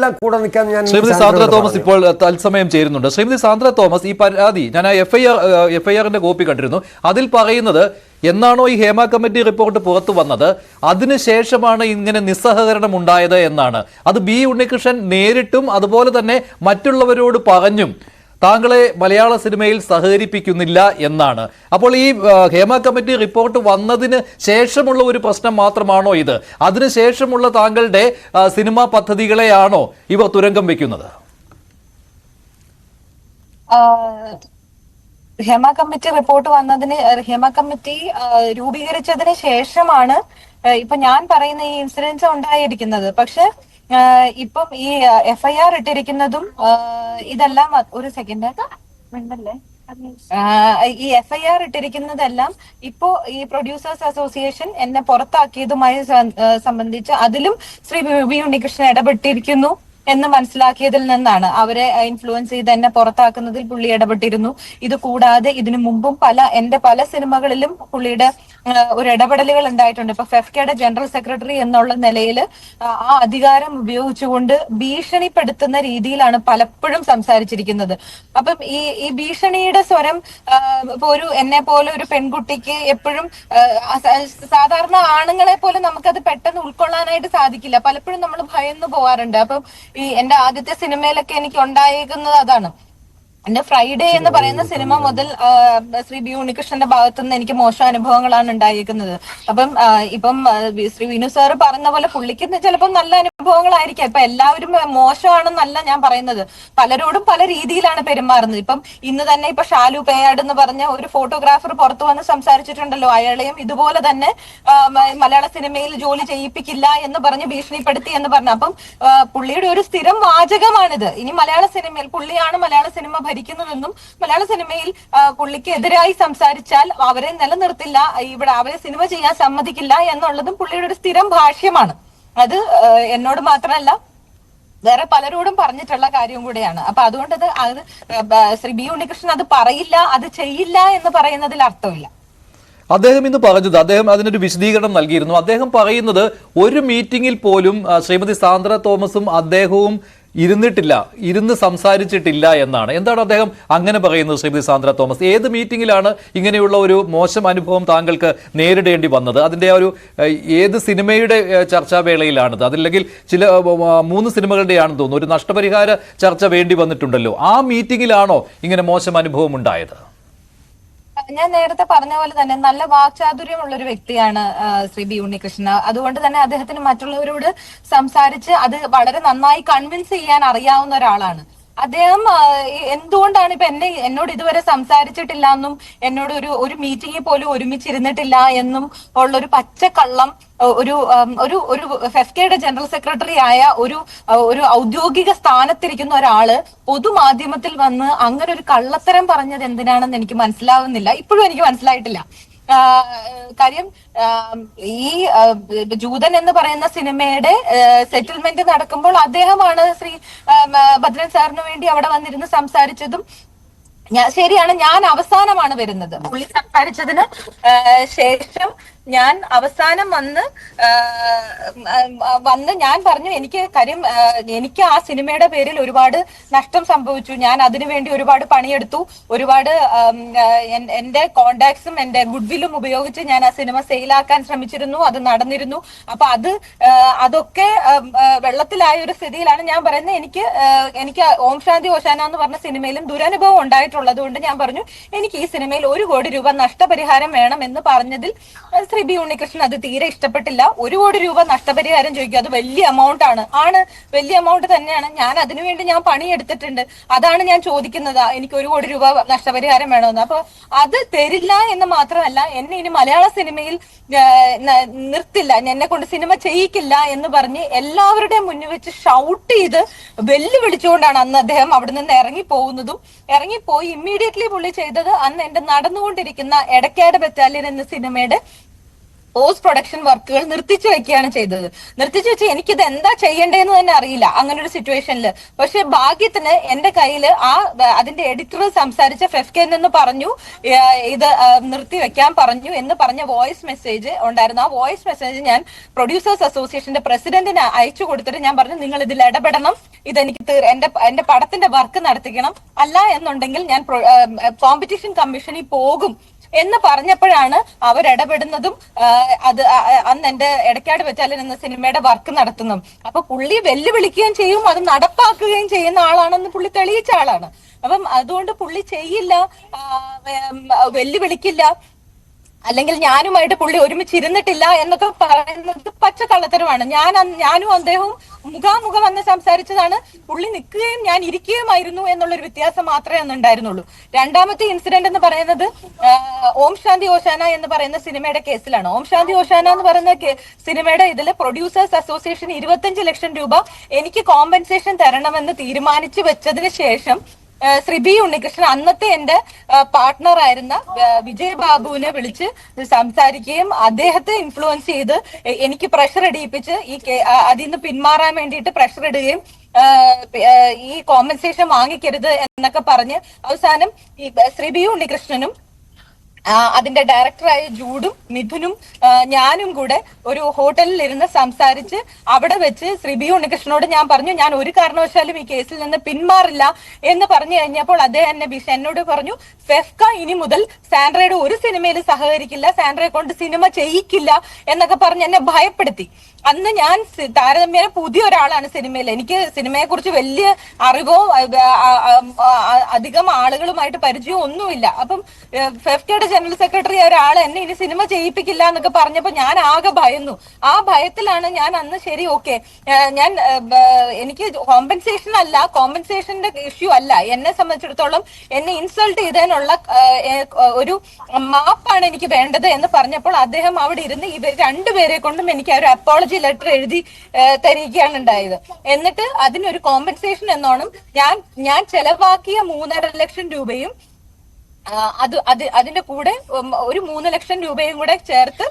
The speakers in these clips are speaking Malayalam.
എല്ലാം കൂടെ നിൽക്കാൻ ഞാൻ. ശ്രീമതി സാന്ദ്ര തോമസ് ഇപ്പോൾ തത്സമയം ചേരുന്നുണ്ട്. ശ്രീമതി സാന്ദ്ര തോമസ്, ഈ പരാതി ഞാൻ എഫ്ഐആറിന്റെ കോപ്പി കണ്ടിരുന്നു. അതിൽ പറയുന്നത് എന്നാണോ ഈ ഹേമ കമ്മിറ്റി റിപ്പോർട്ട് പുറത്തു വന്നത് അതിനുശേഷമാണ് ഇങ്ങനെ നിസ്സഹകരണം ഉണ്ടായത് എന്നാണ്. അത് ബി ഉണ്ണികൃഷ്ണൻ നേരിട്ടും അതുപോലെ തന്നെ മറ്റുള്ളവരോട് പറഞ്ഞും താങ്കളെ മലയാള സിനിമയിൽ സഹകരിപ്പിക്കുന്നില്ല എന്നാണ്. അപ്പോൾ ഈ ഹേമ കമ്മിറ്റി റിപ്പോർട്ട് വന്നതിന് ശേഷമുള്ള ഒരു പ്രശ്നം മാത്രമാണോ ഇത്? അതിനുശേഷമുള്ള താങ്കളുടെ സിനിമാ പദ്ധതികളെയാണോ ഇവർ തുരങ്കം വെക്കുന്നത്? ഹേമ കമ്മിറ്റി റിപ്പോർട്ട് വന്നതിന്, ഹേമ കമ്മിറ്റി രൂപീകരിച്ചതിന് ശേഷമാണ് ഇപ്പൊ ഞാൻ പറയുന്ന ഈ ഇൻസിഡൻസ് ഉണ്ടായിരിക്കുന്നത്. പക്ഷെ ഇപ്പം ഈ FIR ഇട്ടിരിക്കുന്നതും ഇതെല്ലാം ഒരു സെക്കൻഡ് വേണ്ടല്ലേ, ഈ FIR ഇട്ടിരിക്കുന്നതെല്ലാം ഇപ്പോ ഈ പ്രൊഡ്യൂസേഴ്സ് അസോസിയേഷൻ എന്നെ പുറത്താക്കിയതുമായി സംബന്ധിച്ച് അതിലും ശ്രീ വി ഉണ്ണികൃഷ്ണൻ ഇടപെട്ടിരിക്കുന്നു എന്ന് മനസ്സിലാക്കിയതിൽ നിന്നാണ്. അവരെ ഇൻഫ്ലുവൻസ് ചെയ്ത് എന്നെ പുറത്താക്കുന്നതിൽ പുള്ളി ഇടപെട്ടിരുന്നു. ഇത് കൂടാതെ ഇതിനു മുമ്പും എന്റെ പല സിനിമകളിലും പുള്ളിയുടെ ഒരു ഇടപെടലുകൾ ഉണ്ടായിട്ടുണ്ട്. ഇപ്പൊ ഫെഫ്കയുടെ ജനറൽ സെക്രട്ടറി എന്നുള്ള നിലയിൽ ആ അധികാരം ഉപയോഗിച്ചുകൊണ്ട് ഭീഷണിപ്പെടുത്തുന്ന രീതിയിലാണ് പലപ്പോഴും സംസാരിച്ചിരിക്കുന്നത്. അപ്പം ഈ ഭീഷണിയുടെ സ്വരം ഇപ്പൊ എന്നെ പോലെ ഒരു പെൺകുട്ടിക്ക് എപ്പോഴും സാധാരണ ആണുങ്ങളെ പോലെ നമുക്കത് പെട്ടെന്ന് ഉൾക്കൊള്ളാനായിട്ട് സാധിക്കില്ല. പലപ്പോഴും നമ്മൾ ഭയന്നു പോവാറുണ്ട്. അപ്പം ഈ എന്റെ ആദ്യത്തെ സിനിമയിലൊക്കെ എനിക്ക് ഉണ്ടായിരിക്കുന്നത് അതാണ്. എന്റെ ഫ്രൈഡേ എന്ന് പറയുന്ന സിനിമ മുതൽ ശ്രീ ബി ഉണ്ണികൃഷ്ണന്റെ ഭാഗത്തുനിന്ന് എനിക്ക് മോശം അനുഭവങ്ങളാണ് ഉണ്ടായിരിക്കുന്നത്. അപ്പം ഇപ്പം ശ്രീ വിനു സാറ് പറഞ്ഞ പോലെ പുള്ളിക്ക് ചിലപ്പോൾ നല്ല അനുഭവങ്ങളായിരിക്കാം. ഇപ്പൊ എല്ലാവരും മോശമാണെന്നല്ല ഞാൻ പറയുന്നത്. പലരോടും പല രീതിയിലാണ് പെരുമാറുന്നത്. ഇപ്പം ഇന്ന് തന്നെ ഇപ്പൊ ഷാലു പേയാട് എന്ന് പറഞ്ഞ ഒരു ഫോട്ടോഗ്രാഫർ പുറത്തു വന്ന് സംസാരിച്ചിട്ടുണ്ടല്ലോ. അയാളെയും ഇതുപോലെ തന്നെ മലയാള സിനിമയിൽ ജോലി ചെയ്യിപ്പിക്കില്ല എന്ന് പറഞ്ഞ് ഭീഷണിപ്പെടുത്തി എന്ന് പറഞ്ഞു. അപ്പം പുള്ളിയുടെ ഒരു സ്ഥിരം വാചകമാണിത്. ഇനി മലയാള സിനിമയിൽ പുള്ളിയാണ് മലയാള സിനിമ ഭരിക്കുന്നതെന്നും മലയാള സിനിമയിൽ പുള്ളിക്ക് എതിരായി സംസാരിച്ചാൽ അവരെ നിലനിർത്തില്ല, ഇവിടെ അവരെ സിനിമ ചെയ്യാൻ സമ്മതിക്കില്ല എന്നുള്ളതും പുള്ളിയുടെ ഒരു സ്ഥിരം ഭാഷ്യമാണ്. അത് എന്നോട് മാത്രമല്ല വേറെ പലരോടും പറഞ്ഞിട്ടുള്ള കാര്യം കൂടെയാണ്. അപ്പൊ അതുകൊണ്ട് അത് ശ്രീ ബി ഉണ്ണികൃഷ്ണൻ അത് പറയില്ല, അത് ചെയ്യില്ല എന്ന് പറയുന്നതിൽ അർത്ഥമില്ല. അദ്ദേഹം ഇന്ന് പറഞ്ഞത്, അദ്ദേഹം അതിനൊരു വിശദീകരണം നൽകിയിരുന്നു. അദ്ദേഹം പറയുന്നത് ഒരു മീറ്റിംഗിൽ പോലും ശ്രീമതി സാന്ദ്ര തോമസും അദ്ദേഹവും ഇരുന്ന് സംസാരിച്ചിട്ടില്ല എന്നാണ്. എന്താണ് അദ്ദേഹം അങ്ങനെ പറയുന്നത്? ശ്രീമതി സാന്ദ്ര തോമസ്, ഏത് മീറ്റിംഗിലാണ് ഇങ്ങനെയുള്ള ഒരു മോശം അനുഭവം താങ്കൾക്ക് നേരിടേണ്ടി വന്നത്? അതിന്റെ ഒരു ഏത് സിനിമയുടെ ചർച്ചാവേളയിലാണത്? അതല്ലെങ്കിൽ ചില 3 സിനിമകളുടെയാണെന്ന് തോന്നുന്നു. ഒരു നഷ്ടപരിഹാര ചർച്ച വേണ്ടി വന്നിട്ടുണ്ടല്ലോ. ആ മീറ്റിംഗിലാണോ ഇങ്ങനെ മോശം അനുഭവം ഉണ്ടായത്? ഞാൻ നേരത്തെ പറഞ്ഞ പോലെ തന്നെ നല്ല വാക്ചാതുര്യമുള്ള ഒരു വ്യക്തിയാണ് ശ്രീ ബി ഉണ്ണികൃഷ്ണൻ. അതുകൊണ്ട് തന്നെ അദ്ദേഹത്തിന് മറ്റുള്ളവരോട് സംസാരിച്ച് അത് വളരെ നന്നായി കൺവിൻസ് ചെയ്യാൻ അറിയാവുന്ന ഒരാളാണ്. അദ്ദേഹം എന്തുകൊണ്ടാണ് ഇപ്പൊ എന്നോട് ഇതുവരെ സംസാരിച്ചിട്ടില്ല എന്നും എന്നോട് ഒരു മീറ്റിംഗിൽ പോലും ഒരുമിച്ചിരുന്നിട്ടില്ല എന്നും ഉള്ളൊരു പച്ചക്കള്ളം ഒരു ഫെഫ്കയുടെ ജനറൽ സെക്രട്ടറി ആയ ഒരു ഔദ്യോഗിക സ്ഥാനത്തിരിക്കുന്ന ഒരാള് പൊതുമാധ്യമത്തിൽ വന്ന് അങ്ങനെ ഒരു കള്ളത്തരം പറഞ്ഞത് എന്തിനാണെന്ന് എനിക്ക് മനസ്സിലാവുന്നില്ല. ഇപ്പോഴും എനിക്ക് മനസ്സിലായിട്ടില്ല. കാര്യം ഈ ജൂതൻ എന്ന് പറയുന്ന സിനിമയുടെ സെറ്റിൽമെന്റ് നടക്കുമ്പോൾ അദ്ദേഹമാണ് ശ്രീ ഭദ്രൻ സാറിന് വേണ്ടി അവിടെ വന്നിരുന്ന് സംസാരിച്ചതും. ശരിയാണ്, ഞാൻ അവസാനമാണ് വരുന്നത്. പുള്ളി സംസാരിച്ചതിന് ശേഷം ഞാൻ അവസാനം വന്ന് ഞാൻ പറഞ്ഞു എനിക്ക് ആ സിനിമയുടെ പേരിൽ ഒരുപാട് നഷ്ടം സംഭവിച്ചു. ഞാൻ അതിനുവേണ്ടി ഒരുപാട് പണിയെടുത്തു. ഒരുപാട് എന്റെ കോണ്ടാക്ട്സും എന്റെ ഗുഡ്വില്ലും ഉപയോഗിച്ച് ഞാൻ ആ സിനിമ സെയിലാക്കാൻ ശ്രമിച്ചിരുന്നു. അത് നടന്നിരുന്നു. അപ്പൊ അതൊക്കെ വെള്ളത്തിലായ ഒരു സ്ഥിതിയിലാണ് ഞാൻ പറയുന്നത്. എനിക്ക് ഓം ശാന്തി ഓശാന എന്ന് പറഞ്ഞ സിനിമയിലും ദുരനുഭവം ഉണ്ടായിട്ടുള്ളത് കൊണ്ട് ഞാൻ പറഞ്ഞു എനിക്ക് ഈ സിനിമയിൽ 1 കോടി രൂപ നഷ്ടപരിഹാരം വേണം എന്ന് പറഞ്ഞതിൽ ശ്രീ ബി ഉണ്ണികൃഷ്ണൻ അത് തീരെ ഇഷ്ടപ്പെട്ടില്ല. 1 കോടി രൂപ നഷ്ടപരിഹാരം ചോദിക്കും. അത് വലിയ എമൗണ്ട് ആണ്, വലിയ എമൗണ്ട് തന്നെയാണ്. ഞാൻ അതിനുവേണ്ടി ഞാൻ പണിയെടുത്തിട്ടുണ്ട്. അതാണ് ഞാൻ ചോദിക്കുന്നത്, എനിക്ക് 1 കോടി രൂപ നഷ്ടപരിഹാരം വേണമെന്ന്. അപ്പൊ അത് തരില്ല എന്ന് മാത്രമല്ല, എന്നെ ഇനി മലയാള സിനിമയിൽ നിർത്തില്ല, എന്നെ കൊണ്ട് സിനിമ ചെയ്യിക്കില്ല എന്ന് പറഞ്ഞ് എല്ലാവരുടെയും മുന്നിൽ വെച്ച് ഷൗട്ട് ചെയ്ത് വെല്ലുവിളിച്ചുകൊണ്ടാണ് അന്ന് അദ്ദേഹം അവിടെ നിന്ന് ഇറങ്ങിപ്പോയി ഇമ്മീഡിയറ്റ്ലി പുള്ളി ചെയ്തത് അന്ന് എന്റെ നടന്നുകൊണ്ടിരിക്കുന്ന എടക്കാട് ബറ്റാലിയൻ എന്ന സിനിമയുടെ പോസ്റ്റ് പ്രൊഡക്ഷൻ വർക്കുകൾ നിർത്തിച്ചു വെക്കുകയാണ് ചെയ്തത്. നിർത്തിച്ചു വെച്ച് എനിക്കിത് എന്താ ചെയ്യേണ്ടതെന്ന് തന്നെ അറിയില്ല അങ്ങനെ ഒരു സിറ്റുവേഷനിൽ. പക്ഷെ ഭാഗ്യത്തിന് എന്റെ കയ്യിൽ അതിന്റെ എഡിറ്റർ സംസാരിച്ച ഫെഫ്കയിൽ നിന്ന് പറഞ്ഞു ഇത് നിർത്തി വെക്കാൻ പറഞ്ഞു എന്ന് പറഞ്ഞ വോയിസ് മെസ്സേജ് ഉണ്ടായിരുന്നു. ആ വോയിസ് മെസ്സേജ് ഞാൻ പ്രൊഡ്യൂസേഴ്സ് അസോസിയേഷന്റെ പ്രസിഡന്റിന് അയച്ചു കൊടുത്തിട്ട് ഞാൻ പറഞ്ഞു, നിങ്ങൾ ഇതിൽ ഇടപെടണം, ഇതെനിക്ക് എന്റെ പടത്തിന്റെ വർക്ക് നടത്തിക്കണം, അല്ല എന്നുണ്ടെങ്കിൽ ഞാൻ കോമ്പറ്റീഷൻ കമ്മീഷനിൽ പോകും എന്ന് പറഞ്ഞപ്പോഴാണ് അവരിടപെടുന്നതും അന്ന് എന്റെ ഇടയ്ക്കാട് വെച്ചാലൻ എന്ന സിനിമയുടെ വർക്ക് നടത്തുന്നു. അപ്പൊ പുള്ളി വെല്ലുവിളിക്കുകയും ചെയ്യും, അത് നടപ്പാക്കുകയും ചെയ്യുന്ന ആളാണെന്ന് പുള്ളി തെളിയിച്ച ആളാണ്. അപ്പം അതുകൊണ്ട് പുള്ളി ചെയ്യില്ല, വെല്ലുവിളിക്കില്ല, അല്ലെങ്കിൽ ഞാനുമായിട്ട് പുള്ളി ഒരുമിച്ചിരുന്നിട്ടില്ല എന്നൊക്കെ പറയുന്നത് പച്ചക്കള്ളത്തരമാണ്. ഞാനും അദ്ദേഹവും മുഖാമുഖം വന്ന് സംസാരിച്ചതാണ്. പുള്ളി നിൽക്കുകയും ഞാൻ ഇരിക്കുകയുമായിരുന്നു എന്നുള്ളൊരു വ്യത്യാസം മാത്രമേ അന്ന് ഉണ്ടായിരുന്നുള്ളൂ. രണ്ടാമത്തെ ഇൻസിഡന്റ് എന്ന് പറയുന്നത് ഓം ശാന്തി ഓശാന എന്ന് പറയുന്ന സിനിമയുടെ കേസിലാണ്. ഓം ശാന്തി ഓശാന എന്ന് പറയുന്ന സിനിമയുടെ ഇതില് പ്രൊഡ്യൂസേഴ്സ് അസോസിയേഷൻ 25 ലക്ഷം രൂപ എനിക്ക് കോമ്പൻസേഷൻ തരണമെന്ന് തീരുമാനിച്ചു വെച്ചതിന് ശേഷം ശ്രീ ബി ഉണ്ണികൃഷ്ണൻ അന്നത്തെ എന്റെ പാർട്ട്ണർ ആയിരുന്ന വിജയ് ബാബുവിനെ വിളിച്ച് സംസാരിക്കുകയും അദ്ദേഹത്തെ ഇൻഫ്ലുവൻസ് ചെയ്ത് എനിക്ക് പ്രഷർ ഇടിയിപ്പിച്ച് അതിൽ നിന്ന് പിന്മാറാൻ വേണ്ടിയിട്ട് പ്രഷർ ഇടുകയും ഈ കോമ്പൻസേഷൻ വാങ്ങിക്കരുത് എന്നൊക്കെ പറഞ്ഞ് അവസാനം ഈ ശ്രീ ബി ഉണ്ണികൃഷ്ണനും അതിന്റെ ഡയറക്ടറായ ജൂഡും മിഥുനും ഞാനും കൂടെ ഒരു ഹോട്ടലിൽ ഇരുന്ന് സംസാരിച്ച് അവിടെ വെച്ച് ശ്രീ ബി ഉണ്ണികൃഷ്ണനോട് ഞാൻ പറഞ്ഞു, ഞാൻ ഒരു കാരണവശാലും ഈ കേസിൽ നിന്ന് പിന്മാറില്ല എന്ന് പറഞ്ഞു കഴിഞ്ഞപ്പോൾ അദ്ദേഹം എന്നോട് പറഞ്ഞു, ഫെഫ്ക ഇനി മുതൽ സാൻഡ്രയുടെ ഒരു സിനിമയിൽ സഹകരിക്കില്ല, സാൻഡ്രയെ കൊണ്ട് സിനിമ ചെയ്യിക്കില്ല എന്നൊക്കെ പറഞ്ഞ് എന്നെ ഭയപ്പെടുത്തി. അന്ന് ഞാൻ താരതമ്യേന പുതിയ ഒരാളാണ് സിനിമയിൽ. എനിക്ക് സിനിമയെ കുറിച്ച് വലിയ അറിവോ അധികം ആളുകളുമായിട്ട് പരിചയമോ ഒന്നുമില്ല. അപ്പം ഫെഫ്കയുടെ ജനറൽ സെക്രട്ടറി ഒരാൾ എന്നെ ഇനി സിനിമ ചെയ്യിപ്പിക്കില്ല എന്നൊക്കെ പറഞ്ഞപ്പോ ഞാൻ ആകെ ഭയന്നു. ആ ഭയത്തിലാണ് ഞാൻ അന്ന് ശരി ഓക്കെ എനിക്ക് കോമ്പൻസേഷൻ അല്ല, കോമ്പൻസേഷന്റെ ഇഷ്യൂ അല്ല, എന്നെ സംബന്ധിച്ചിടത്തോളം എന്നെ ഇൻസൾട്ട് ചെയ്തതിനുള്ള ഒരു മാപ്പാണ് എനിക്ക് വേണ്ടത് എന്ന് പറഞ്ഞപ്പോൾ അദ്ദേഹം അവിടെ ഇരുന്ന് ഇവർ രണ്ടുപേരെ കൊണ്ടും എനിക്ക് ഒരു അപ്പോളജി ലെറ്റർ എഴുതി തരികയാണ് ഉണ്ടായത്. എന്നിട്ട് അതിനൊരു കോമ്പൻസേഷൻ എന്നോണം ഞാൻ ചെലവാക്കിയ 3.5 ലക്ഷം രൂപയും അതിന്റെ കൂടെ ഒരു 3 ലക്ഷം രൂപയും കൂടെ ചേർത്ത്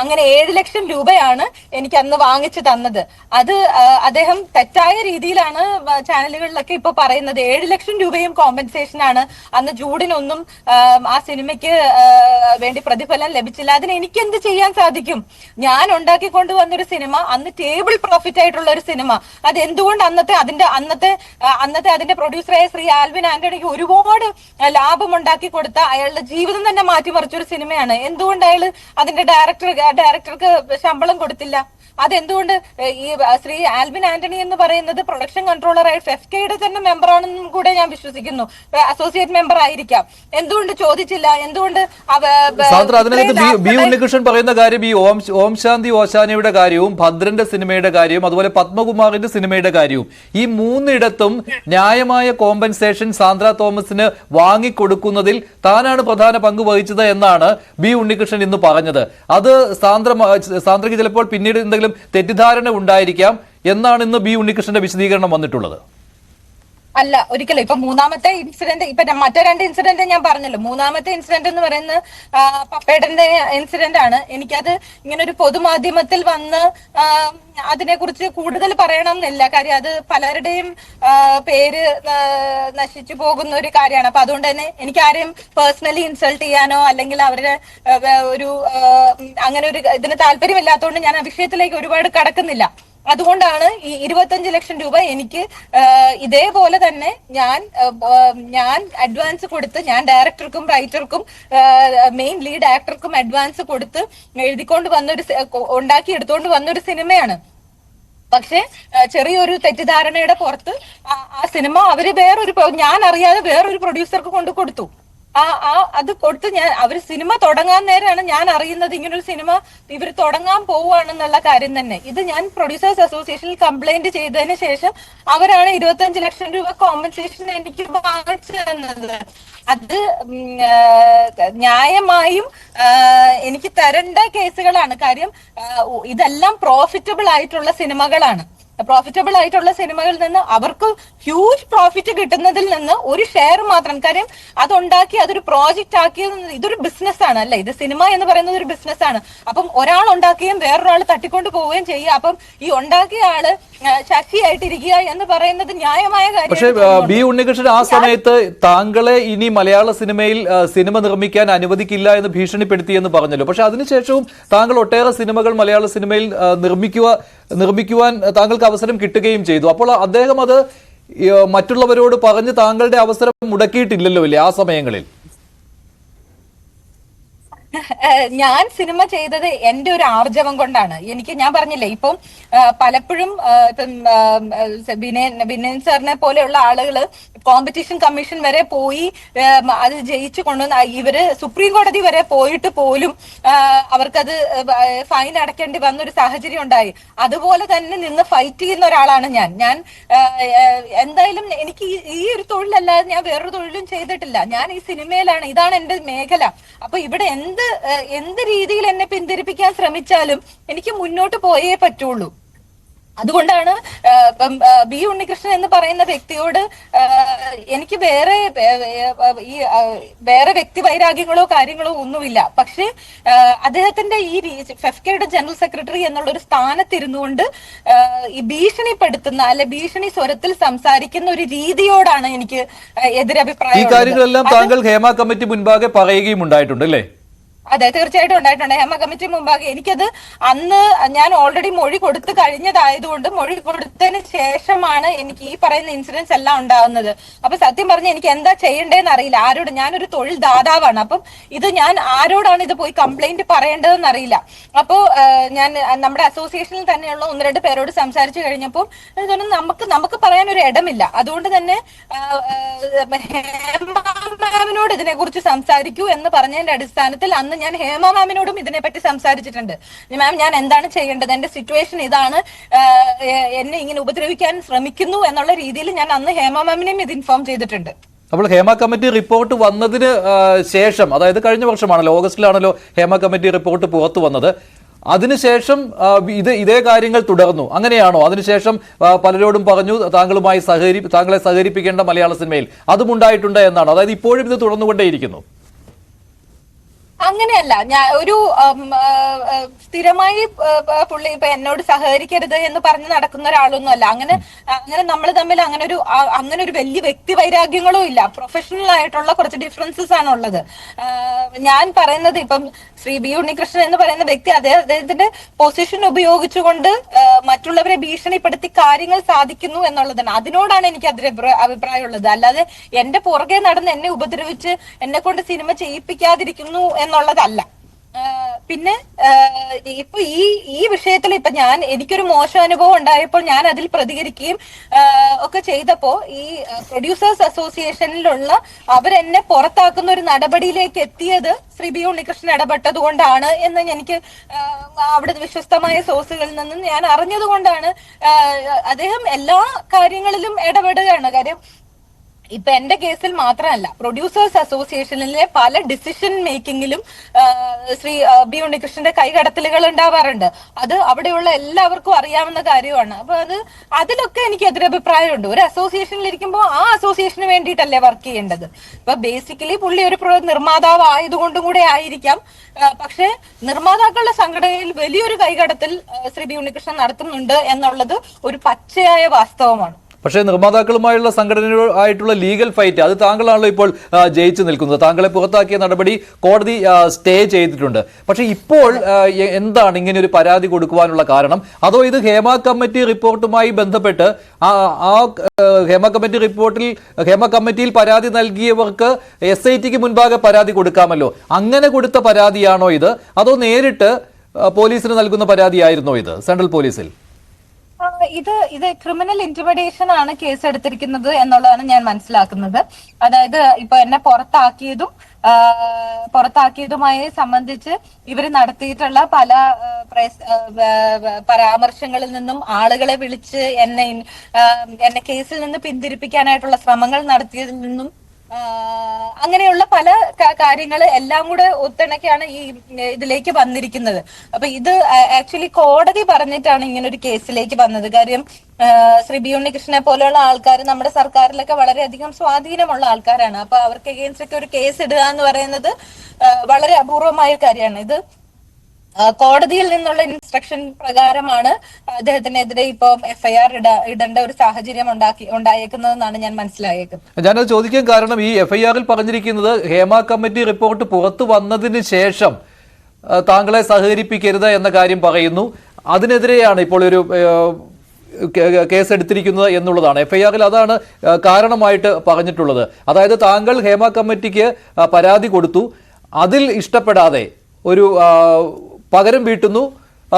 അങ്ങനെ 7 ലക്ഷം രൂപയാണ് എനിക്ക് അന്ന് വാങ്ങിച്ചു തന്നത്. അത് അദ്ദേഹം തെറ്റായ രീതിയിലാണ് ചാനലുകളിലൊക്കെ ഇപ്പൊ പറയുന്നത്. 7 ലക്ഷം രൂപയും കോമ്പൻസേഷൻ ആണ്. അന്ന് ജൂഡിനൊന്നും ആ സിനിമയ്ക്ക് വേണ്ടി പ്രതിഫലം ലഭിച്ചില്ല. അതിന് എനിക്ക് എന്ത് ചെയ്യാൻ സാധിക്കും? ഞാൻ ഉണ്ടാക്കിക്കൊണ്ട് വന്നൊരു സിനിമ, അന്ന് ടേബിൾ പ്രോഫിറ്റ് ആയിട്ടുള്ള ഒരു സിനിമ, അത് എന്തുകൊണ്ട് അന്നത്തെ അതിന്റെ പ്രൊഡ്യൂസറായ ശ്രീ ആൽവിൻ ആന്റണിക്ക് ഒരുപാട് ലാഭം ഉണ്ടാക്കി കൊടുത്ത, അയാളുടെ ജീവിതം തന്നെ മാറ്റിമറിച്ചൊരു സിനിമയാണ്. എന്തുകൊണ്ട് അയാള് അതിന്റെ ഡയറക്ടർക്ക് ശമ്പളം കൊടുത്തില്ല? അതെന്തുകൊണ്ട്? ഈ ശ്രീ ആൽവിൻ ആന്റണി എന്ന് പറയുന്നത് പ്രൊഡക്ഷൻ കൺട്രോളറായി ഫെഫ്കയുടെ തന്നെ മെമ്പർ ആണെന്നും കൂടെ ഞാൻ വിശ്വസിക്കുന്നു. അസോസിയേറ്റ് മെമ്പർ ആയിരിക്കാം. എന്തുകൊണ്ട് ചോദിച്ചില്ല? എന്തുകൊണ്ട് അതിനകത്ത് ബി ഉണ്ണികൃഷ്ണൻ പറയുന്ന കാര്യം ഈ ഓം ശാന്തി ഓശാനയുടെ കാര്യവും ഭദ്രന്റെ സിനിമയുടെ കാര്യവും അതുപോലെ പത്മകുമാറിന്റെ സിനിമയുടെ കാര്യവും, ഈ മൂന്നിടത്തും ന്യായമായ കോമ്പൻസേഷൻ സാന്ദ്ര തോമസിന് വാങ്ങിക്കൊടുക്കുന്നതിൽ താനാണ് പ്രധാന പങ്ക് വഹിച്ചത് എന്നാണ് ബി ഉണ്ണികൃഷ്ണൻ ഇന്ന് പറഞ്ഞത്. അത് സാന്ദ്രയ്ക്ക് ചിലപ്പോൾ പിന്നീട് എന്തെങ്കിലും തെറ്റിദ്ധാരണ ഉണ്ടായിരിക്കാം എന്നാണ് ഇന്ന് ബി ഉണ്ണികൃഷ്ണന്റെ വിശദീകരണം വന്നിട്ടുള്ളത്. അല്ല, ഒരിക്കലും. ഇപ്പൊ മൂന്നാമത്തെ ഇൻസിഡന്റ്, ഇപ്പൊ മറ്റേ 2 ഇൻസിഡന്റ് ഞാൻ പറഞ്ഞല്ലോ. മൂന്നാമത്തെ ഇൻസിഡന്റ് എന്ന് പറയുന്നത് പപ്പേട്ടന്റെ ഇൻസിഡന്റ് ആണ്. എനിക്കത് ഇങ്ങനെ ഒരു പൊതുമാധ്യമത്തിൽ വന്ന് അതിനെക്കുറിച്ച് കൂടുതൽ പറയണമെന്നില്ല. കാര്യം അത് പലരുടെയും പേര് നശിച്ചു പോകുന്ന ഒരു കാര്യമാണ്. അപ്പൊ അതുകൊണ്ട് തന്നെ എനിക്ക് ആരെയും പേഴ്സണലി ഇൻസൾട്ട് ചെയ്യാനോ അല്ലെങ്കിൽ അവരുടെ ഒരു അങ്ങനെ ഒരു ഇതിന് താല്പര്യമില്ലാത്തതുകൊണ്ട് ഞാൻ ആ വിഷയത്തിലേക്ക് ഒരുപാട് കടക്കുന്നില്ല. അതുകൊണ്ടാണ് ഈ 25 ലക്ഷം രൂപ എനിക്ക് ഇതേപോലെ തന്നെ ഞാൻ അഡ്വാൻസ് കൊടുത്ത്, ഞാൻ ഡയറക്ടർക്കും റൈറ്റർക്കും മെയിൻ ലീഡ് ആക്ടർക്കും അഡ്വാൻസ് കൊടുത്ത് എഴുതിക്കൊണ്ട് ഉണ്ടാക്കി എടുത്തുകൊണ്ട് വന്നൊരു സിനിമയാണ്. പക്ഷെ ചെറിയൊരു തെറ്റിദ്ധാരണയുടെ പുറത്ത് ആ സിനിമ അവര് ഞാൻ അറിയാതെ വേറൊരു പ്രൊഡ്യൂസർക്ക് കൊണ്ട് കൊടുത്തു. അത് കൊടുത്ത് അവര് സിനിമ തുടങ്ങാൻ നേരമാണ് ഞാൻ അറിയുന്നത് ഇങ്ങനൊരു സിനിമ ഇവർ തുടങ്ങാൻ പോവുകയാണെന്നുള്ള കാര്യം തന്നെ. ഇത് ഞാൻ പ്രൊഡ്യൂസേഴ്സ് അസോസിയേഷനിൽ കംപ്ലൈന്റ് ചെയ്തതിന് ശേഷം അവരാണ് 25 ലക്ഷം രൂപ കോമ്പൻസേഷൻ എനിക്ക് വാങ്ങിച്ചു തന്നത്. അത് ന്യായമായും എനിക്ക് തരേണ്ട കേസുകളാണ്. കാര്യം ഇതെല്ലാം പ്രോഫിറ്റബിൾ ആയിട്ടുള്ള സിനിമകളാണ്. പ്രോഫിറ്റബിൾ ആയിട്ടുള്ള സിനിമകളിൽ നിന്ന് അവർക്ക് ഹ്യൂജ് പ്രോഫിറ്റ് കിട്ടുന്നതിൽ നിന്ന് ഒരു ഷെയർ മാത്രം, കാര്യം അതുണ്ടാക്കി അതൊരു പ്രോജക്റ്റ് ആക്കിയത് ഇതൊരു ബിസിനസ്സാണ് അല്ലെ, ഇത് സിനിമ എന്ന് പറയുന്നത് ഒരു ബിസിനസ്സാണ്. അപ്പം ഒരാൾ ഉണ്ടാക്കുകയും വേറൊരാൾ തട്ടിക്കൊണ്ട് പോവുകയും ചെയ്യുക. അപ്പം ഈ ഉണ്ടാക്കിയ ആള് ശശിയായിട്ടിരിക്കുക എന്ന് പറയുന്നത് ന്യായമായ കാര്യം. പക്ഷേ ബി ഉണ്ണികൃഷ്ണൻ ആ സമയത്ത് താങ്കളെ ഇനി മലയാള സിനിമയിൽ സിനിമ നിർമ്മിക്കാൻ അനുവദിക്കില്ല എന്ന് ഭീഷണിപ്പെടുത്തിയെന്ന് പറഞ്ഞല്ലോ. പക്ഷെ അതിനുശേഷവും താങ്കൾ ഒട്ടേറെ സിനിമകൾ മലയാള സിനിമയിൽ നിർമ്മിക്കുവാൻ താങ്കൾക്ക് അവസരം കിട്ടുകയും ചെയ്തു. അപ്പോൾ അദ്ദേഹം അത് മറ്റുള്ളവരോട് പറഞ്ഞ് താങ്കളുടെ അവസരം മുടക്കിയിട്ടില്ലല്ലോ അല്ലേ ആ സമയങ്ങളിൽ? ഞാൻ സിനിമ ചെയ്തത് എന്റെ ഒരു ആർജവം കൊണ്ടാണ്. ഞാൻ പറഞ്ഞില്ലേ, ഇപ്പം പലപ്പോഴും ഇപ്പം വിനയൻ സാറിനെ പോലെയുള്ള ആളുകള് കോമ്പറ്റീഷൻ കമ്മീഷൻ വരെ പോയി അത് ജയിച്ചു കൊണ്ടുവന്ന ഇവര് സുപ്രീം കോടതി വരെ പോയിട്ട് പോലും അവർക്കത് ഫൈൻ അടയ്ക്കേണ്ടി വന്നൊരു സാഹചര്യം ഉണ്ടായി. അതുപോലെ തന്നെ നിന്ന് ഫൈറ്റ് ചെയ്യുന്ന ഒരാളാണ് ഞാൻ. എന്തായാലും എനിക്ക് ഈ ഒരു തൊഴിലല്ലാതെ ഞാൻ വേറൊരു തൊഴിലും ചെയ്തിട്ടില്ല. ഞാൻ ഈ സിനിമയിലാണ്, ഇതാണ് എന്റെ മേഖല. അപ്പൊ ഇവിടെ എന്ത് രീതിയിൽ എന്നെ പിന്തിരിപ്പിക്കാൻ ശ്രമിച്ചാലും എനിക്ക് മുന്നോട്ട് പോയേ പറ്റുള്ളൂ. അതുകൊണ്ടാണ് ബി ഉണ്ണികൃഷ്ണൻ എന്ന് പറയുന്ന വ്യക്തിയോട് എനിക്ക് വേറെ വ്യക്തി വൈരാഗ്യങ്ങളോ കാര്യങ്ങളോ ഒന്നുമില്ല. പക്ഷെ അദ്ദേഹത്തിന്റെ ഈ ഫെഫ്കയുടെ ജനറൽ സെക്രട്ടറി എന്നുള്ള ഒരു സ്ഥാനത്തിരുന്നുകൊണ്ട് ഈ ഭീഷണിപ്പെടുത്തുന്ന അല്ലെ ഭീഷണി സ്വരത്തിൽ സംസാരിക്കുന്ന ഒരു രീതിയോടാണ് എനിക്ക് എതിരഭിപ്രായം. ഈ കാര്യങ്ങളെല്ലാം താങ്കൾ ഹേമ കമ്മിറ്റി മുൻപാകെ പറയുകയും ഉണ്ടായിട്ടുണ്ട് അല്ലേ? അതെ, തീർച്ചയായിട്ടും ഉണ്ടായിട്ടുണ്ട്. ഹേമ കമ്മിറ്റി മുമ്പാകെ എനിക്കത് അന്ന് ഞാൻ ഓൾറെഡി മൊഴി കൊടുത്തു കഴിഞ്ഞതായതുകൊണ്ട് മൊഴി കൊടുത്തതിന് ശേഷമാണ് എനിക്ക് ഈ പറയുന്ന ഇൻസിഡൻസ് എല്ലാം ഉണ്ടാവുന്നത്. അപ്പൊ സത്യം പറഞ്ഞ് എനിക്ക് എന്താ ചെയ്യേണ്ടതെന്ന് അറിയില്ല. ആരോട്, ഞാനൊരു തൊഴിൽ ദാതാവാണ്. അപ്പം ഞാൻ ആരോടാണ് ഇത് പോയി കംപ്ലൈന്റ് പറയേണ്ടതെന്ന് അറിയില്ല. അപ്പോ ഞാൻ നമ്മുടെ അസോസിയേഷനിൽ തന്നെയുള്ള 1-2 പേരോട് സംസാരിച്ചു കഴിഞ്ഞപ്പോൾ നമുക്ക് പറയാൻ ഒരു ഇടമില്ല. അതുകൊണ്ട് തന്നെ ഹേമ മാമിനോട് ഇതിനെ കുറിച്ച് സംസാരിക്കൂ എന്ന് പറഞ്ഞതിന്റെ അടിസ്ഥാനത്തിൽ അന്ന് ഞാൻ ഹേമ മാമിനോടും ഇതിനെപ്പറ്റി സംസാരിച്ചിട്ടുണ്ട്. മാം, ഞാൻ എന്താണ് ചെയ്യേണ്ടത്, എന്റെ സിറ്റുവേഷൻ ഇതാണ്, എന്നെ ഇങ്ങനെ ഉപദ്രവിക്കാൻ ശ്രമിക്കുന്നു എന്നുള്ള രീതിയിൽ ഞാൻ അന്ന് ഹേമ മാമിനെയും ഇത് ഇൻഫോം ചെയ്തിട്ടുണ്ട്. അപ്പോൾ ഹേമ കമ്മിറ്റി റിപ്പോർട്ട് വന്നതിന് ശേഷം, അതായത് കഴിഞ്ഞ വർഷമാണല്ലോ, ഓഗസ്റ്റിലാണല്ലോ ഹേമ കമ്മിറ്റി റിപ്പോർട്ട് പുറത്തു വന്നത്. അതിനുശേഷം ഇതേ കാര്യങ്ങൾ തുടർന്നു, അങ്ങനെയാണോ? അതിനുശേഷം പലരോടും പറഞ്ഞു താങ്കളെ സഹകരിപ്പിക്കേണ്ട മലയാള സിനിമയിൽ അതും ഉണ്ടായിട്ടുണ്ട് എന്നാണോ? അതായത് ഇപ്പോഴും ഇത് തുടർന്നുകൊണ്ടേയിരിക്കുന്നു? അങ്ങനെയല്ല, ഞാൻ ഒരു സ്ഥിരമായി പുള്ളി ഇപ്പൊ എന്നോട് സഹകരിക്കരുത് എന്ന് പറഞ്ഞ് നടക്കുന്ന ഒരാളൊന്നും അല്ല. അങ്ങനെ നമ്മൾ തമ്മിൽ അങ്ങനെ ഒരു വലിയ വ്യക്തി വൈരാഗ്യങ്ങളും ഇല്ല. പ്രൊഫഷണൽ ആയിട്ടുള്ള കുറച്ച് ഡിഫറൻസസ് ആണ് ഉള്ളത്. ഞാൻ പറയുന്നത് ഇപ്പം ശ്രീ ബി ഉണ്ണികൃഷ്ണൻ എന്ന് പറയുന്ന വ്യക്തി അദ്ദേഹത്തിന്റെ പൊസിഷൻ ഉപയോഗിച്ചുകൊണ്ട് മറ്റുള്ളവരെ ഭീഷണിപ്പെടുത്തി കാര്യങ്ങൾ സാധിക്കുന്നു എന്നുള്ളതാണ്. അതിനോടാണ് എനിക്ക് അഭിപ്രായമുള്ളത്. അല്ലാതെ എന്റെ പുറകെ നടന്ന് എന്നെ ഉപദ്രവിച്ച് എന്നെ കൊണ്ട് സിനിമ ചെയ്യിപ്പിക്കാതിരിക്കുന്നു എന്നുള്ളതല്ല. പിന്നെ ഇപ്പൊ ഈ വിഷയത്തിൽ ഇപ്പൊ എനിക്കൊരു മോശം അനുഭവം ഉണ്ടായപ്പോൾ ഞാൻ അതിൽ പ്രതികരിക്കുകയും ഒക്കെ ചെയ്തപ്പോ ഈ പ്രൊഡ്യൂസേഴ്സ് അസോസിയേഷനിലുള്ള അവരെന്നെ പുറത്താക്കുന്ന ഒരു നടപടിയിലേക്ക് എത്തിയത് ശ്രീ ബി ഉണ്ണികൃഷ്ണൻ ഇടപെട്ടത് കൊണ്ടാണ് എന്ന് എനിക്ക് അവിടെ വിശ്വസ്തമായ സോഴ്സുകളിൽ നിന്നും ഞാൻ അറിഞ്ഞത് കൊണ്ടാണ്. അദ്ദേഹം എല്ലാ കാര്യങ്ങളിലും ഇടപെടുകയാണ്. കാര്യം ഇപ്പൊ എന്റെ കേസിൽ മാത്രമല്ല, പ്രൊഡ്യൂസേഴ്സ് അസോസിയേഷനിലെ പല ഡിസിഷൻ മേക്കിങ്ങിലും ശ്രീ ബി ഉണ്ണികൃഷ്ണന്റെ കൈകടത്തലുകൾ ഉണ്ടാവാറുണ്ട്. അത് അവിടെയുള്ള എല്ലാവർക്കും അറിയാവുന്ന കാര്യമാണ്. അപ്പൊ അതിലൊക്കെ എനിക്ക് എതിരഭിപ്രായമുണ്ട്. ഒരു അസോസിയേഷനിൽ ഇരിക്കുമ്പോൾ ആ അസോസിയേഷന് വേണ്ടിയിട്ടല്ലേ വർക്ക് ചെയ്യേണ്ടത്. ഇപ്പൊ ബേസിക്കലി പുള്ളി ഒരു നിർമ്മാതാവ് ആയതുകൊണ്ടും കൂടെ ആയിരിക്കാം. പക്ഷെ നിർമ്മാതാക്കളുടെ സംഘടനയിൽ വലിയൊരു കൈകടത്തൽ ശ്രീ ബി ഉണ്ണികൃഷ്ണൻ നടത്തുന്നുണ്ട് എന്നുള്ളത് ഒരു പച്ചയായ വാസ്തവമാണ്. പക്ഷേ നിർമ്മാതാക്കളുമായുള്ള സംഘടനയായിട്ടുള്ള ലീഗൽ ഫൈറ്റ് അത് താങ്കളാണല്ലോ ഇപ്പോൾ ജയിച്ചു നിൽക്കുന്നത്. താങ്കളെ പുറത്താക്കിയ നടപടി കോടതി സ്റ്റേ ചെയ്തിട്ടുണ്ട്. പക്ഷേ ഇപ്പോൾ എന്താണ് ഇങ്ങനെ ഒരു പരാതി കൊടുക്കുവാനുള്ള കാരണം? അതോ ഇത് ഹേമ കമ്മിറ്റി റിപ്പോർട്ടുമായി ബന്ധപ്പെട്ട് ആ ഹേമ കമ്മിറ്റിയിൽ പരാതി നൽകിയവർക്ക് SITക്ക് മുൻപാകെ പരാതി കൊടുക്കാമല്ലോ, അങ്ങനെ കൊടുത്ത പരാതിയാണോ ഇത്? അതോ നേരിട്ട് പോലീസിന് നൽകുന്ന പരാതിയായിരുന്നോ ഇത് സെൻട്രൽ പോലീസിൽ? ഇത് ക്രിമിനൽ ഇന്റിമിഡേഷൻ ആണ് കേസ് എടുത്തിരിക്കുന്നത് എന്നുള്ളതാണ് ഞാൻ മനസ്സിലാക്കുന്നത്. അതായത് ഇപ്പൊ എന്നെ പുറത്താക്കിയതുമായി സംബന്ധിച്ച് ഇവർ നടത്തിയിട്ടുള്ള പല പരാമർശങ്ങളിൽ നിന്നും ആളുകളെ വിളിച്ച് എന്നെ കേസിൽ നിന്ന് പിന്തിരിപ്പിക്കാനായിട്ടുള്ള ശ്രമങ്ങൾ നടത്തിയതിൽ നിന്നും അങ്ങനെയുള്ള പല കാര്യങ്ങൾ എല്ലാം കൂടെ ഒത്തിണക്കിയാണ് ഈ ഇതിലേക്ക് വന്നിരിക്കുന്നത്. അപ്പൊ ഇത് ആക്ച്വലി കോടതി പറഞ്ഞിട്ടാണ് ഇങ്ങനെ ഒരു കേസിലേക്ക് വന്നത്. കാര്യം ശ്രീ ബി ഉണ്ണികൃഷ്ണനെ പോലെയുള്ള ആൾക്കാർ നമ്മുടെ സർക്കാരിലൊക്കെ വളരെയധികം സ്വാധീനമുള്ള ആൾക്കാരാണ്. അപ്പൊ അവർക്ക് എഗെയിൻസ്റ്റ് ഒക്കെ ഒരു കേസ് ഇടുക എന്ന് പറയുന്നത് വളരെ അപൂർവമായ കാര്യമാണ്. ഇത് കോടതിയിൽ നിന്നുള്ള ഇൻസ്ട്രക്ഷൻ പ്രകാരമാണ് അദ്ദേഹത്തിനെതിരെ ഇപ്പൊ FIR ഇടേണ്ട ഒരു സാഹചര്യം ഉണ്ടായേക്കുന്നതെന്നാണ് ഞാൻ മനസ്സിലായേക്കുന്നത്. ഞാനത് ചോദിക്കാൻ കാരണം ഈ FIR-ൽ പറഞ്ഞിരിക്കുന്നത് ഹേമ കമ്മിറ്റി റിപ്പോർട്ട് പുറത്തു വന്നതിന് ശേഷം താങ്കളെ സഹകരിപ്പിക്കരുത് എന്ന കാര്യം പറയുന്നു. അതിനെതിരെയാണ് ഇപ്പോൾ ഒരു കേസ് എടുത്തിരിക്കുന്നത് എന്നുള്ളതാണ്. FIR-ൽ അതാണ് കാരണമായിട്ട് പറഞ്ഞിട്ടുള്ളത്. അതായത് താങ്കൾ ഹേമ കമ്മിറ്റിക്ക് പരാതി കൊടുത്തു, അതിൽ ഇഷ്ടപ്പെടാതെ ഒരു പകരം വീട്ടുന്നു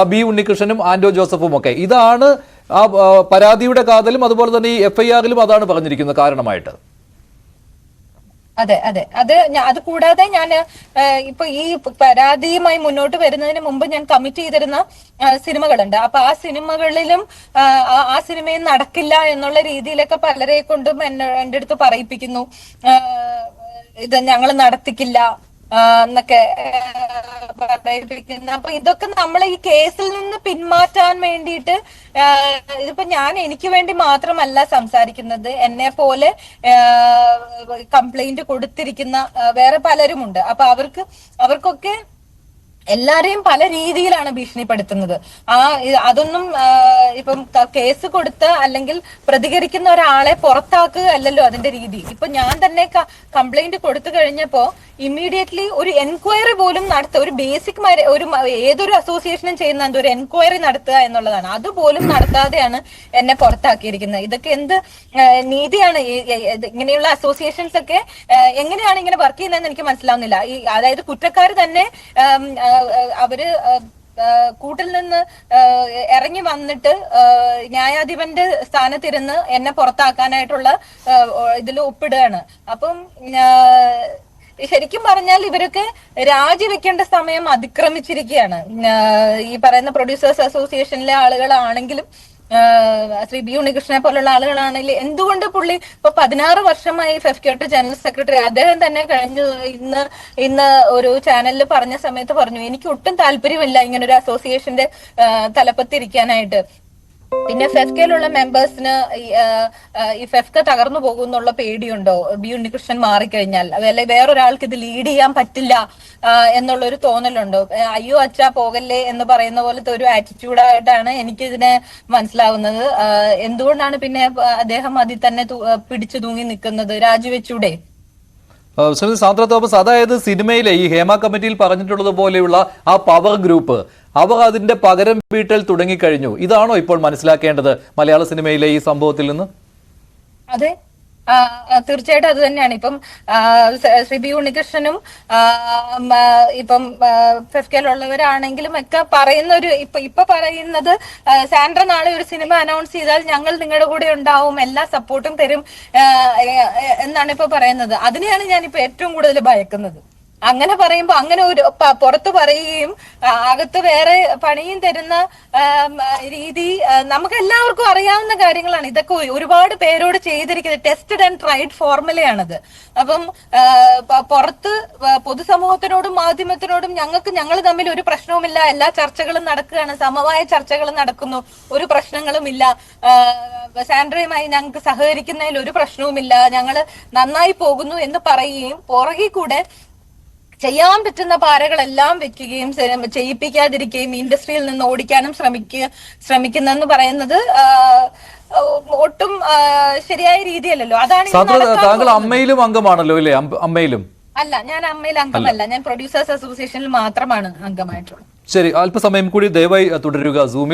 ബി ഉണ്ണികൃഷ്ണനും ആന്റോ ജോസഫും ഒക്കെ. ഇതാണ് ആ പരാതിയുടെ കാതലും അതുപോലെ തന്നെ ഈ FIR-ലും അതാണ് പറഞ്ഞിരിക്കുന്നത് കാരണമായിട്ട്. അതെ അതെ അത് കൂടാതെ ഞാൻ ഇപ്പൊ ഈ പരാതിയുമായി മുന്നോട്ട് വരുന്നതിന് മുമ്പ് ഞാൻ കമ്മിറ്റ് ചെയ്തിരുന്ന സിനിമകളുണ്ട്. അപ്പൊ ആ സിനിമകളിലും ആ സിനിമയും നടക്കില്ല എന്നുള്ള രീതിയിലൊക്കെ പലരെ കൊണ്ടും എൻ്റെ അടുത്ത് പറയിപ്പിക്കുന്നു. ഇത് ഞങ്ങൾ നടത്തിക്കില്ല എന്നൊക്കെ പറയിപ്പിക്കുന്നു. അപ്പൊ ഇതൊക്കെ നമ്മൾ ഈ കേസിൽ നിന്ന് പിന്മാറ്റാൻ വേണ്ടിയിട്ട് ഇതിപ്പോ ഞാൻ എനിക്ക് വേണ്ടി മാത്രമല്ല സംസാരിക്കുന്നത്, എന്നെ പോലെ കംപ്ലൈന്റ് കൊടുത്തിരിക്കുന്ന വേറെ പലരുമുണ്ട്. അപ്പൊ അവർക്കൊക്കെ എല്ലാരെയും പല രീതിയിലാണ് ഭീഷണിപ്പെടുത്തുന്നത്. അതൊന്നും ഇപ്പം കേസ് കൊടുത്ത് അല്ലെങ്കിൽ പ്രതികരിക്കുന്ന ഒരാളെ പുറത്താക്കുക അല്ലല്ലോ അതിന്റെ രീതി. ഇപ്പൊ ഞാൻ തന്നെ കംപ്ലൈന്റ് കൊടുത്തു കഴിഞ്ഞപ്പോ ഇമ്മീഡിയറ്റ്ലി ഒരു എൻക്വയറി പോലും നടത്തുക, ഒരു ബേസിക് ഒരു ഏതൊരു അസോസിയേഷനും ചെയ്യുന്ന ഒരു എൻക്വയറി നടത്തുക എന്നുള്ളതാണ്. അതുപോലും നടത്താതെയാണ് എന്നെ പുറത്താക്കിയിരിക്കുന്നത്. ഇതൊക്കെ എന്ത് നീതിയാണ്? ഇങ്ങനെയുള്ള അസോസിയേഷൻസ് ഒക്കെ എങ്ങനെയാണ് ഇങ്ങനെ വർക്ക് ചെയ്യുന്നതെന്ന് എനിക്ക് മനസ്സിലാവുന്നില്ല. അതായത് കുറ്റക്കാർ തന്നെ അവര് കൂട്ടിൽ നിന്ന് ഇറങ്ങി വന്നിട്ട് ന്യായാധിപന്റെ സ്ഥാനത്തിരുന്ന് എന്നെ പുറത്താക്കാനായിട്ടുള്ള ഇതിൽ ഒപ്പിടുകയാണ്. അപ്പം ശരിക്കും പറഞ്ഞാൽ ഇവരൊക്കെ രാജിവെക്കേണ്ട സമയം അതിക്രമിച്ചിരിക്കുകയാണ്. ഈ പറയുന്ന പ്രൊഡ്യൂസേഴ്സ് അസോസിയേഷനിലെ ആളുകളാണെങ്കിലും ശ്രീ ബി ഉണ്ണികൃഷ്ണനെ പോലുള്ള ആളുകളാണെങ്കിൽ എന്തുകൊണ്ട് പുള്ളി ഇപ്പൊ 16 വർഷമായി ഫെഫ്ക്യോട്ട് ജനറൽ സെക്രട്ടറി, അദ്ദേഹം തന്നെ ഇന്ന് ഒരു ചാനലിൽ പറഞ്ഞ സമയത്ത് പറഞ്ഞു, എനിക്ക് ഒട്ടും താല്പര്യമില്ല ഇങ്ങനെ ഒരു അസോസിയേഷന്റെ തലപ്പത്തിരിക്കാനായിട്ട്. പിന്നെ ഫെഫ്കയിലുള്ള മെമ്പേഴ്സിന് ഈ ഫെഫ്ക തകർന്നു പോകുന്നുള്ള പേടിയുണ്ടോ ബി ഉണ്ണികൃഷ്ണൻ മാറിക്കഴിഞ്ഞാൽ? അല്ലെ വേറൊരാൾക്ക് ഇത് ലീഡ് ചെയ്യാൻ പറ്റില്ല എന്നുള്ളൊരു തോന്നലുണ്ടോ? അയ്യോ അച്ഛാ പോകല്ലേ എന്ന് പറയുന്ന പോലത്തെ ഒരു ആറ്റിറ്റ്യൂഡായിട്ടാണ് എനിക്കിതിനെ മനസ്സിലാവുന്നത്. എന്തുകൊണ്ടാണ് പിന്നെ അദ്ദേഹം അതിൽ തന്നെ പിടിച്ചു തൂങ്ങി നിൽക്കുന്നത്? രാജിവെച്ചൂടെ? സാന്ദ്ര തോമസ്, അതായത് സിനിമയിലെ ഈ ഹേമ കമ്മിറ്റിയിൽ പറഞ്ഞിട്ടുള്ളത് പോലെയുള്ള ആ പവർ ഗ്രൂപ്പ് അവർ അതിന്റെ പകരം വീട്ടൽ തുടങ്ങിക്കഴിഞ്ഞു. ഇതാണോ ഇപ്പോൾ മനസ്സിലാക്കേണ്ടത് മലയാള സിനിമയിലെ ഈ സംഭവത്തിൽ നിന്ന്? അതെ, തീർച്ചയായിട്ടും അത് തന്നെയാണ്. ഇപ്പം ശ്രീ ബി ഉണ്ണികൃഷ്ണനും ഇപ്പം ഫെഫ്കയിലുള്ളവരാണെങ്കിലും ഒക്കെ പറയുന്ന ഒരു ഇപ്പൊ പറയുന്നത്, സാൻഡ്ര നാളെ ഒരു സിനിമ അനൗൺസ് ചെയ്താൽ ഞങ്ങൾ നിങ്ങളുടെ കൂടെ ഉണ്ടാവും, എല്ലാ സപ്പോർട്ടും തരും എന്നാണ് ഇപ്പൊ പറയുന്നത്. അതിനെയാണ് ഞാനിപ്പോ ഏറ്റവും കൂടുതൽ ഭയക്കുന്നത്. അങ്ങനെ പറയുമ്പോ അങ്ങനെ ഒരു പുറത്ത് പറയുകയും അകത്ത് വേറെ പണിയും തരുന്ന രീതി നമുക്ക് എല്ലാവർക്കും അറിയാവുന്ന കാര്യങ്ങളാണ്. ഇതൊക്കെ ഒരുപാട് പേരോട് ചെയ്തിരിക്കുന്നത് ടെസ്റ്റഡ് ആൻഡ് ട്രൈഡ് ഫോർമുലയാണത്. അപ്പം പുറത്ത് പൊതുസമൂഹത്തിനോടും മാധ്യമത്തിനോടും ഞങ്ങൾ തമ്മിൽ ഒരു പ്രശ്നവുമില്ല, എല്ലാ ചർച്ചകളും നടക്കുകയാണ്, സമവായ ചർച്ചകളും നടക്കുന്നു, ഒരു പ്രശ്നങ്ങളുമില്ല, സാൻഡ്രയുമായി ഞങ്ങൾക്ക് സഹകരിക്കുന്നതിൽ ഒരു പ്രശ്നവുമില്ല, ഞങ്ങള് നന്നായി പോകുന്നു എന്ന് പറയുകയും പുറകിൽ കൂടെ ചെയ്യാൻ പറ്റുന്ന പാരകളെല്ലാം വെക്കുകയും ചെയ്യിപ്പിക്കാതിരിക്കുകയും ഇൻഡസ്ട്രിയിൽ നിന്ന് ഓടിക്കാനും ശ്രമിക്കുന്നെന്ന് പറയുന്നത് ഒട്ടും ശരിയായ രീതിയല്ലല്ലോ. അതാണ് താങ്കൾ അമ്മയിലും അംഗമാണല്ലോ അല്ലേ? അമ്മയിലും അല്ല, ഞാൻ അമ്മയിൽ അംഗമല്ല, ഞാൻ പ്രൊഡ്യൂസേഴ്സ് അസോസിയേഷനിൽ മാത്രമാണ് അംഗമായിട്ടുള്ളത്. ശരി, അല്പസമയം കൂടി ദയവായി തുടരുക. സൂമിൽ